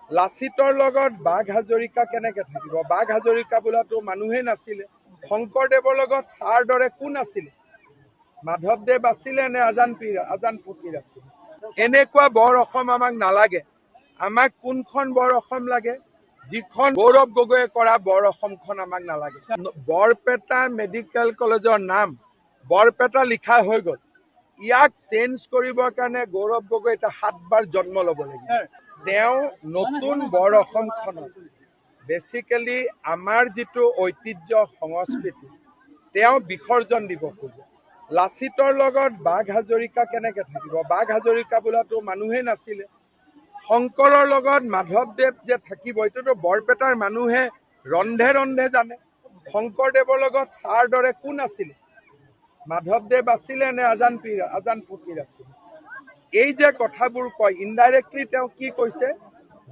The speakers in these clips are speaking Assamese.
লাচিতৰ লগত বাঘ হাজৰিকা কেনেকে থাকিব? বাঘ হাজৰিকা বোলাতো মানুহেই নাছিলে। শংকৰদেৱৰ লগত তাৰ দৰে কোন আছিলে? মাধৱদেৱ আছিলে নে আজান ফকীৰ আছিলে? এনেকুৱা বৰ অসম আমাক নালাগে। আমাক কোনখন বৰ অসম লাগে? যিখন গৌৰৱ গগৈয়ে কৰা বৰ অসমখন আমাক নালাগে। বৰপেটা মেডিকেল কলেজৰ নাম বৰপেটা লিখা হৈ গ'ল। ইয়াক চেঞ্জ কৰিবৰ কাৰণে গৌৰৱ গগৈ এটা 7 বাৰ জন্ম ল'ব লাগিব। তেওঁ নতুন বৰ অসমখনত বেচিকেলি আমাৰ যিটো ঐতিহ্য সংস্কৃতি তেওঁ বিসৰ্জন দিব খোজে। লাচিতৰ লগত বাঘ হাজৰিকা কেনেকে থাকিব? বাঘ হাজৰিকা বোলাতো মানুহেই নাছিলে। শংকৰৰ লগত মাধৱদেৱ যে থাকিব এইটোতো বৰপেটাৰ মানুহে ৰন্ধে ৰন্ধে জানে। শংকৰদেৱৰ লগত তাৰ দৰে কোন আছিলে? মাধৱদেৱ আছিলে নে আজান ফকীৰ আছিলে? এই যে কথাবোৰ কয় ইনডাইৰেক্টলি তেওঁ কি কৈছে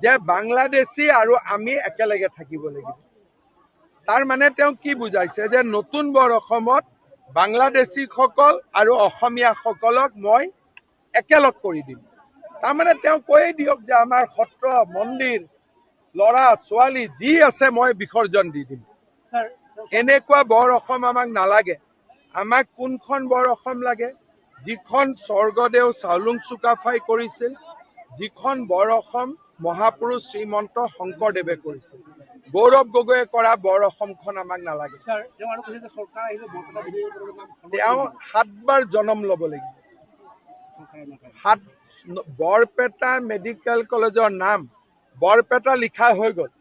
যে বাংলাদেশী আৰু আমি একেলগে থাকিব লাগিব। তাৰ মানে তেওঁ কি বুজাইছে যে নতুন বৰ অসমত বাংলাদেশীসকল আৰু অসমীয়াসকলক মই একেলগ কৰি দিম। তাৰমানে তেওঁ কৈয়ে দিয়ক যে আমাৰ সত্ৰ মন্দিৰ ল'ৰা ছোৱালী যি আছে মই বিসৰ্জন দি দিম। এনেকুৱা বৰ অসম আমাক নালাগে। আমাক কোনখন বৰ অসম লাগে? যিখন স্বৰ্গদেউ চাওলুং চুকাফাই কৰিছিল, যিখন বৰ অসম মহাপুৰুষ শ্ৰীমন্ত শংকৰদেৱে কৰিছিল। গৌৰৱ গগৈয়ে কৰা বৰ অসমখন আমাক নালাগে। তেওঁ 7 বাৰ জন্ম ল'ব লাগিব। বৰপেটা মেডিকেল কলেজৰ নাম বৰপেটা লিখা হৈ গ'ল।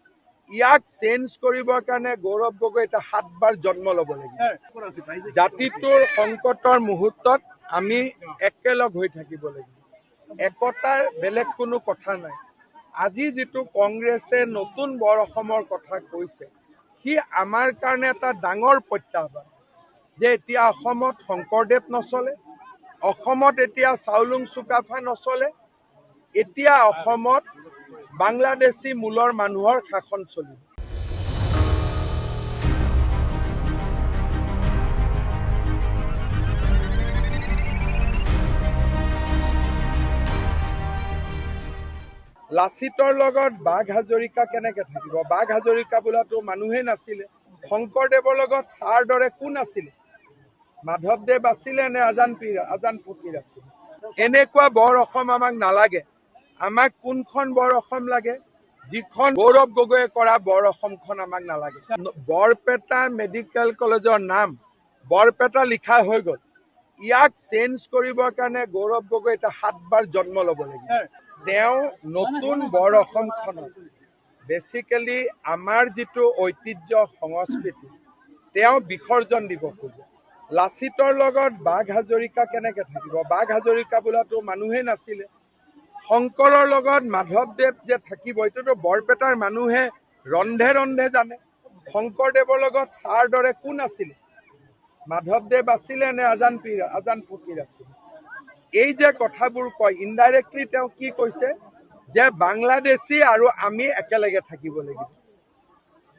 ইয়াক চেঞ্জ কৰিবৰ কাৰণে গৌৰৱ গগৈ এটা 7 বাৰ জন্ম ল'ব লাগিব। জাতিটোৰ সংকটৰ মুহূৰ্তত আমি একেলগ হৈ থাকিব লাগিব। একতাৰ বেলেগ কোনো কথা নাই। আজি যিটো কংগ্ৰেছে নতুন বৰ অসমৰ কথা কৈছে সি আমাৰ কাৰণে এটা ডাঙৰ প্ৰত্যাহ্বান যে এতিয়া অসমত শংকৰদেৱ নচলে, অসমত এতিয়া চাওলুং চুকাফা নচলে, এতিয়া অসমত বাংলাদেশী মূলৰ মানুহৰ শাসন চলিব। লাচিতৰ লগত বাঘ হাজৰিকা কেনেকে থাকিব? বাঘ হাজৰিকা বোলাতো মানুহেই নাছিলে। শংকৰদেৱৰ লগত তাৰ দৰে কোন আছিলে? মাধৱদেৱ আছিলে নে আজান ফকীৰ আছিলে? এনেকুৱা বৰ অসম আমাক নালাগে। আমাক কোনখন বৰ অসম লাগে? যিখন গৌৰৱ গগৈয়ে কৰা বৰ অসমখন আমাক নালাগে। বৰপেটা মেডিকেল কলেজৰ নাম বৰপেটা লিখা হৈ গ'ল। ইয়াক চেঞ্জ কৰিবৰ কাৰণে গৌৰৱ গগৈ এটা 7 বাৰ জন্ম ল'ব লাগিব। তেওঁ নতুন বৰ অসমখনত বেচিকেলি আমাৰ যিটো ঐতিহ্য সংস্কৃতি তেওঁ বিসৰ্জন দিব খোজে। লাচিতৰ লগত বাঘ হাজৰিকা কেনেকে থাকিব? বাঘ হাজৰিকা বোলাতো মানুহেই নাছিলে। শংকৰৰ লগত মাধৱদেৱ যে থাকিব এইটোতো বৰপেটাৰ মানুহে ৰন্ধে ৰন্ধে জানে। শংকৰদেৱৰ লগত তাৰ দৰে কোন আছিলে? মাধৱদেৱ আছিলে নে আজান ফকীৰ আছিলে? এই যে কথাবোৰ কয় ইনডাইৰেক্টলি তেওঁ কি কৈছে যে বাংলাদেশী আৰু আমি একেলগে থাকিব লাগিব।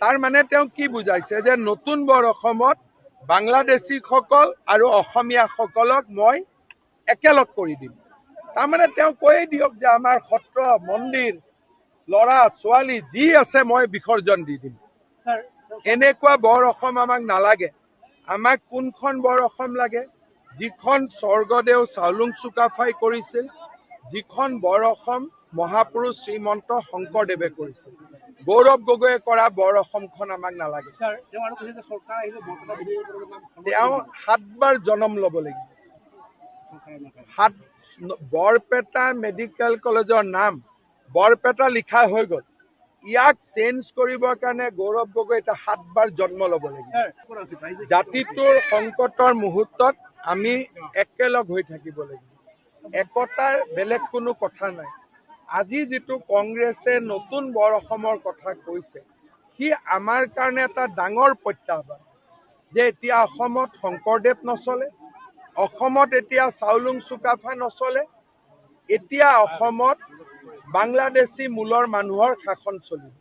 তাৰ মানে তেওঁ কি বুজাইছে যে নতুন বৰ অসমত বাংলাদেশীসকল আৰু অসমীয়াসকলক মই একেলগ কৰি দিম। তাৰমানে তেওঁ কৈয়ে দিয়ক যে আমাৰ সত্ৰ মন্দিৰ ল'ৰা ছোৱালী যি আছে মই বিসৰ্জন দি দিম। এনেকুৱা বৰ অসম আমাক নালাগে। আমাক কোনখন বৰ অসম লাগে? যিখন স্বৰ্গদেউ চাওলুং চুকাফাই কৰিছিল, যিখন বৰ অসম মহাপুৰুষ শ্ৰীমন্ত শংকৰদেৱে কৰিছিল। গৌৰৱ গগৈয়ে কৰা বৰ অসমখন আমাক নালাগে। তেওঁ 7 বাৰ জন্ম ল'ব লাগিব। বৰপেটা মেডিকেল কলেজৰ নাম বৰপেটা লিখা হৈ গ'ল। ইয়াক চেঞ্জ কৰিবৰ কাৰণে গৌৰৱ গগৈ এটা 7 বাৰ জন্ম ল'ব লাগিব। জাতিটোৰ সংকটৰ মুহূৰ্তত আমি একেলগ হৈ থাকিব লাগিব। একতাৰ বেলেগ কোনো কথা নাই। আজি যিটো কংগ্ৰেছে নতুন বৰ অসমৰ কথা কৈছে সি আমাৰ কাৰণে এটা ডাঙৰ প্ৰত্যাহ্বান যে এতিয়া অসমত শংকৰদেৱ নচলে, অসমত এতিয়া চাওলুং চুকাফা নচলে, এতিয়া অসমত বাংলাদেশী মূলৰ মানুহৰ শাসন চলিব।